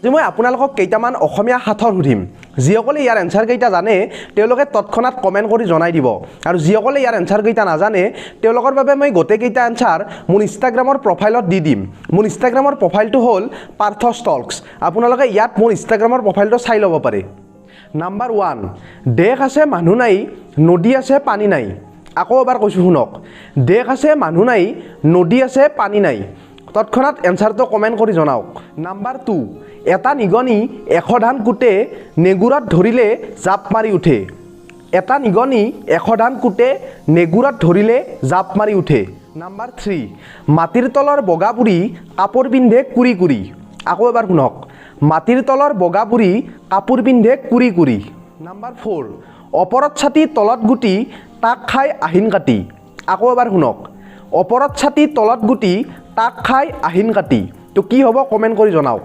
আজি মই আপোনালোকক কেইটামান অসমীয়া সাথৰ সুধিম যিসকলে ইয়াৰ এনসাৰ কেইটা জানে তেওঁলোকে তৎক্ষণাত কমেন্ট কৰি জনাই দিব আৰু যিসকলে ইয়াৰ এনসাৰ কেইটা নাজানে তেওঁলোকৰ বাবে মই গোটেই কেইটা এনসাৰ মোৰ ইনষ্টাগ্ৰামৰ প্ৰফাইলত দি দিম মোৰ ইনষ্টাগ্ৰামৰ প্ৰফাইলটো হ'ল পাৰ্থ ষ্টলকস আপোনালোকে ইয়াত মোৰ ইনষ্টাগ্ৰামৰ প্ৰফাইলটো চাই ল'ব পাৰে নাম্বাৰ 1 দেশ আছে মানুহ নাই নদী আছে পানী নাই আকৌ এবাৰ কৈছো শুনক দেশ আছে মানুহ নাই নদী আছে পানী নাই তৎক্ষণাত এনসাৰটো কমেন্ট কৰি জনাওক নাম্বাৰ 2 এটা নিগনি 100 ধান কুটে নেগুৰত ধৰিলে জাপ মাৰি উঠে এটা নিগনি 100 ধান কুটে নেগুৰত ধৰিলে জাপ মাৰি উঠে নাম্বাৰ 3 মাটিৰ তলৰ বগা পুৰি কাপোৰ পিন্ধে কুৰি কুৰি আকৌ এবাৰ শুনক মাটিৰ তলৰ বগা পুৰি কাপোৰ পিন্ধে কুৰি কুৰি নাম্বাৰ 4 অপৰত ছাতি তলত গুটি তাক খাই আহিন কাটি আকৌ এবাৰ শুনক অপৰত ছাতি তলত গুটি তাক খাই আহিন কাটি তো কি হ'ব কমেন্ট কৰি জনাওক